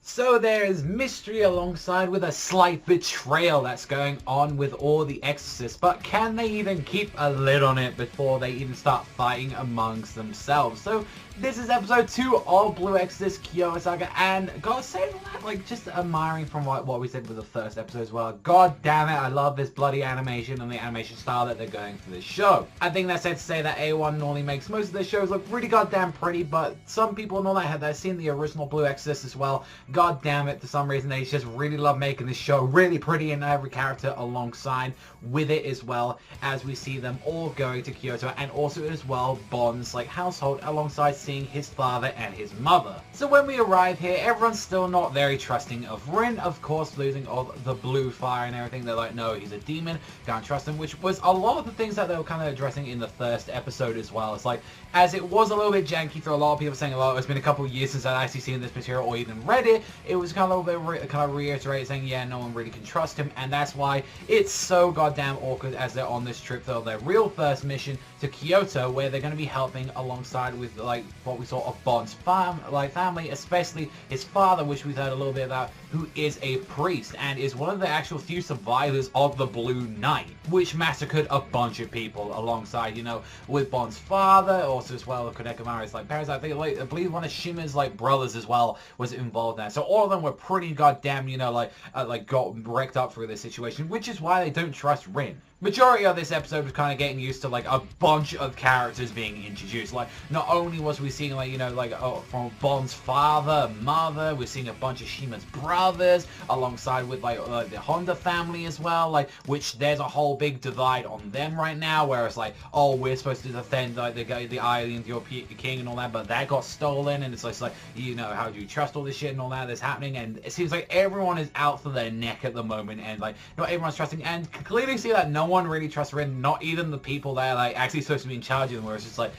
So there's mystery alongside with a slight betrayal that's going on with all the Exorcists, but can they even keep a lid on it before they even start fighting amongst themselves? So this is episode 2 of Blue Exorcist Kyoto Saga, and gotta say that, like, just admiring from what we said with the first episode as well. God damn it, I love this bloody animation and the animation style that they're going for this show. I think that's safe to say that A1 normally makes most of their shows look really goddamn pretty, but some people and all that have seen the original Blue Exorcist as well. God damn it, for some reason they just really love making this show really pretty and every character alongside with it, as well as we see them all going to Kyoto, and also as well Bond's like household alongside seeing his father and his mother. So when we arrive here, everyone's still not very trusting of Rin, of course, losing all the blue fire and everything. They're like, no, he's a demon, can't trust him, which was a lot of the things that they were kind of addressing in the first episode as well. It's like, as it was a little bit janky for a lot of people saying, oh, it's been a couple of years since I've actually seen this material or even read it, it was kind of a little bit reiterated saying, yeah, no one really can trust him, and that's why it's so goddamn awkward as they're on this trip, though, their real first mission to Kyoto, where they're going to be helping alongside with, like, what we saw of Bond's family, especially his father, which we've heard a little bit about, who is a priest and is one of the actual few survivors of the Blue Night, which massacred a bunch of people alongside, you know, with Bond's father, also as well, Konekamaru's, like, parents. I think, like, I believe one of Shima's, like, brothers as well was involved in that. So all of them were pretty goddamn, you know, like got wrecked up through this situation, which is why they don't trust Rin. Majority of this episode was kind of getting used to, like, a bunch of characters being introduced. Like, not only was we seeing, like, you know, like, from Bond's father, mother, we're seeing a bunch of Shima's brothers, alongside with, like the Honda family as well, like, which there's a whole big divide on them right now, where it's like, oh, we're supposed to defend, like, the island, your king and all that, but that got stolen, and it's just like, you know, how do you trust all this shit and all that that's happening? And it seems like everyone is out for their neck at the moment, and, like, not everyone's trusting, and clearly see that no one really trusts Rin, not even the people that are, like, actually supposed to be in charge of them, where it's just like,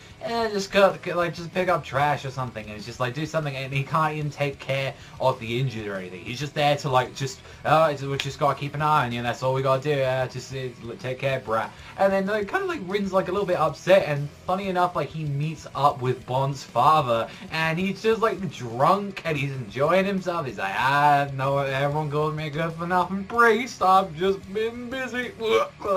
just go, like, just pick up trash or something, and it's just like, do something, and he can't even take care of the injured or anything. He's just there to, like, we just gotta keep an eye on you, that's all we gotta do, just take care, bruh. And then, like, kind of, like, Rin's, like, a little bit upset, and funny enough, like, he meets up with Bond's father, and he's just, like, drunk, and he's enjoying himself. He's like, no, everyone calls me a good for nothing priest, I've just been busy.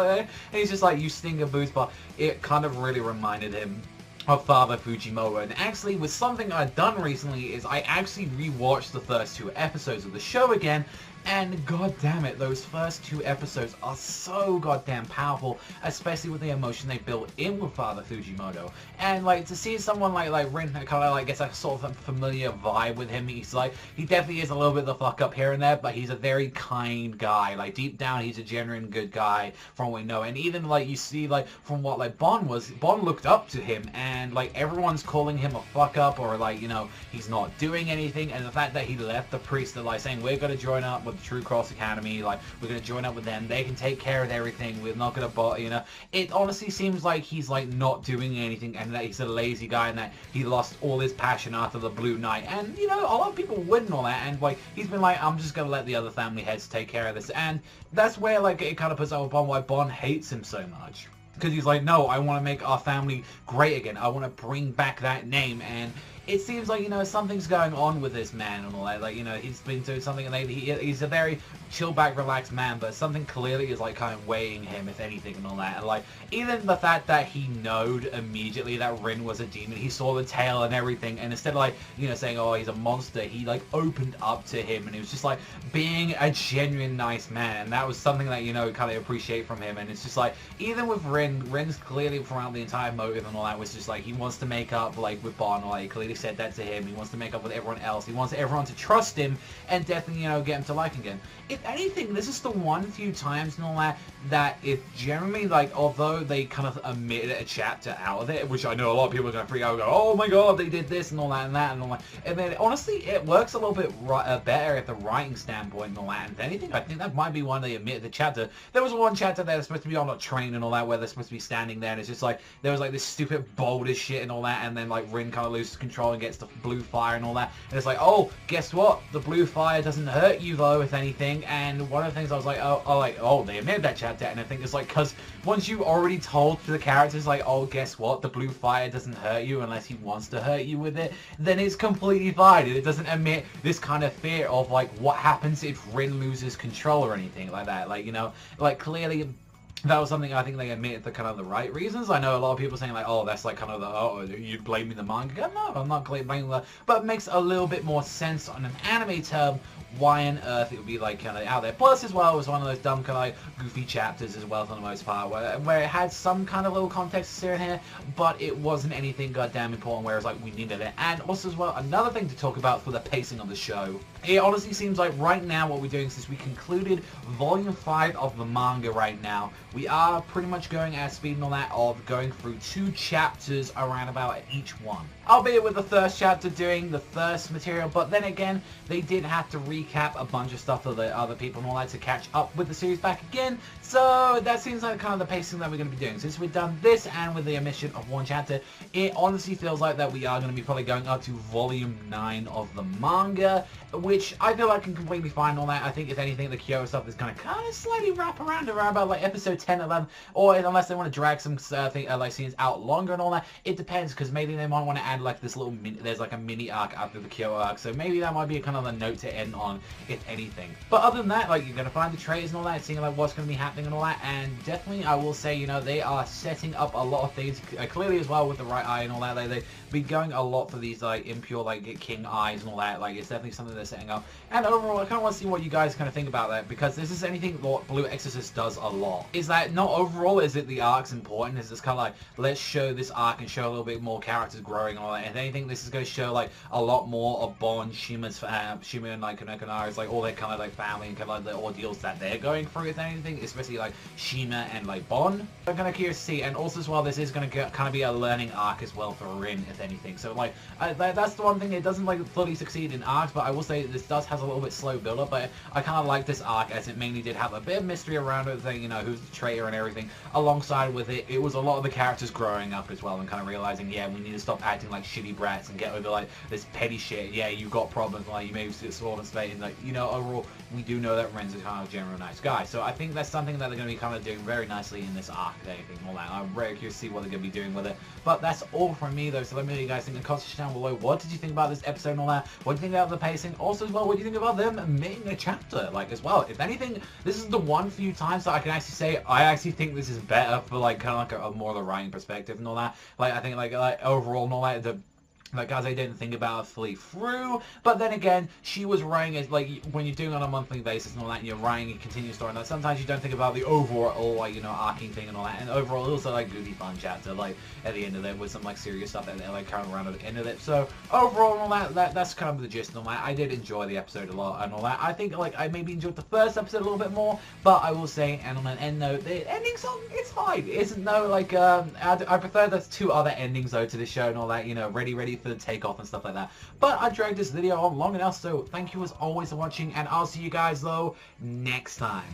And he's just like, you stink of booze, but it kind of really reminded him of Father Fujimoto. And actually, with something I've done recently is I actually rewatched the first 2 episodes of the show again, and god damn it, those first 2 episodes are so goddamn powerful, especially with the emotion they built in with Father Fujimoto. And, like, to see someone like Rin kind of, like, gets a sort of a familiar vibe with him. He's like, he definitely is a little bit the fuck up here and there, but he's a very kind guy. Like, deep down, he's a genuine good guy from what we know. And even, like, you see, like, from what, like, Bond looked up to him, and, like, everyone's calling him a fuck up, or, like, you know, he's not doing anything. And the fact that he left the priest, they're like saying, we're gonna join up with True Cross Academy, like, we're gonna join up with them, they can take care of everything, we're not gonna you know, it honestly seems like he's, like, not doing anything, and that he's a lazy guy, and that he lost all his passion after the Blue Night. And, you know, a lot of people wouldn't all that, and, like, he's been like, I'm just gonna let the other family heads take care of this. And that's where, like, it kind of puts over Bond why Bond hates him so much, because he's like, no, I want to make our family great again, I want to bring back that name. And it seems like, you know, something's going on with this man and all that. Like, you know, he's been doing something, and he's a very chill back, relaxed man, but something clearly is, like, kind of weighing him, if anything, and all that. And, like, even the fact that he knowed immediately that Rin was a demon, he saw the tail and everything, and instead of, like, you know, saying, oh, he's a monster, he, like, opened up to him, and he was just, like, being a genuine nice man. And that was something that, you know, kind of appreciate from him. And it's just like, even with Rin's clearly throughout the entire motive and all that was just like, he wants to make up, like, with Bond, like, he clearly said that to him. He wants to make up with everyone else. He wants everyone to trust him and definitely, you know, get him to like him again. If anything, this is the one few times and all that if generally, like, although they kind of omitted a chapter out of it, which I know a lot of people are going to freak out and go, oh my god, they did this and all that and that and all that. And then, honestly, it works a little bit better at the writing standpoint and all that. And if anything, I think that might be one they omitted the chapter. There was one chapter that was supposed to be on a train and all that, where they're supposed to be standing there, and it's just like, there was, like, this stupid boulder shit and all that, and then, like, Rin kind of loses control control and gets the blue fire and all that. And it's like, oh, guess what? The blue fire doesn't hurt you though, if anything. And one of the things I was like, oh, they made that chapter, and I think it's like, because once you already told the characters like, oh, guess what? The blue fire doesn't hurt you unless he wants to hurt you with it, then it's completely fine. It doesn't emit this kind of fear of like what happens if Rin loses control or anything like that. Like, you know, like clearly that was something I think they admitted for kind of the right reasons. I know a lot of people saying like, oh, that's like kind of the, oh, you're blaming the manga. No, I'm not blaming that. But it makes a little bit more sense on an anime term why on earth it would be like kind of out there. Plus as well, it was one of those dumb kind of like goofy chapters as well for the most part, where it had some kind of little context here and here, but it wasn't anything goddamn important, whereas like we needed it. And also as well, another thing to talk about for the pacing of the show, it honestly seems like right now what we're doing, since we concluded volume 5 of the manga right now, we are pretty much going at speed and all that of going through 2 chapters around about each one. Albeit with the first chapter doing the first material, but then again, they did have to recap a bunch of stuff for the other people and all that to catch up with the series back again. So that seems like kind of the pacing that we're going to be doing. Since we've done this and with the omission of 1 chapter, it honestly feels like that we are going to be probably going up to volume 9 of the manga, which I feel like can completely fine all that. I think if anything, the Kyoto stuff is going to kind of slightly wrap around about like episode 10, 11, or unless they want to drag some like scenes out longer and all that. It depends, because maybe they might want to add like this little there's like a mini arc after the Kyoto arc, so maybe that might be a kind of a note to end on, if anything. But other than that, like, you're going to find the traitors and all that, seeing like what's going to be happening and all that, and definitely I will say, you know, they are setting up a lot of things clearly as well with the right eye and all that. They've been going a lot for these like impure like king eyes and all that. Like, it's definitely something they're setting up. And overall, I kind of want to see what you guys kind of think about that, because this is anything what Blue Exorcist does a lot. Is that not overall is it the arc's important? Is this kind of like, let's show this arc and show a little bit more characters growing and all that. And if anything, this is going to show like a lot more of Bon, Shima and like Kanekana's like all their kind of like family and kind of like the ordeals that they're going through, if anything, especially like Shima and like Bon. I'm kind of curious to see. And also as well, this is going to kind of be a learning arc as well for Rin, if anything. So like that's the one thing, it doesn't like fully succeed in arcs, but I will say this does has a little bit slow build up. But I kind of like this arc as it mainly did have a bit of mystery around it, thing, you know, who's the traitor and everything. Alongside with it, it was a lot of the characters growing up as well and kind of realizing, yeah, we need to stop acting like shitty brats and get over like this petty shit. Yeah, you got problems, like you may sit sort of state, and like, you know, overall we do know that Ren's a kind of general nice guy. So I think that's something that they're going to be kind of doing very nicely in this arc and everything and all that. I'm very curious to see what they're going to be doing with it. But that's all from me though, so let me know what you guys think in the comments down below. What did you think about this episode and all that? What do you think about the pacing? Also as well, what do you think about them making a chapter? Like as well, if anything, this is the one few times that I can actually say I actually think this is better for like kind of like a more of a writing perspective and all that. Like I think like overall and all that, like, as I didn't think about it fully through, but then again, she was writing as, like, when you're doing it on a monthly basis and all that, and you're writing a continuous story, and that, sometimes you don't think about the overall, like, you know, arcing thing and all that, and overall, it was, like, goofy fun chapter, like, at the end of it, with some, like, serious stuff, and like, kind of around at the end of it, so, overall, and all that's kind of the gist and all that. I did enjoy the episode a lot, and all that. I think, like, I maybe enjoyed the first episode a little bit more, but I will say, and on an end note, the ending song, it's fine. It isn't, no, like, I prefer the 2 other endings, though, to the show and all that, you know, ready for the takeoff and stuff like that. But I dragged this video on long enough, so thank you as always for watching, and I'll see you guys though next time.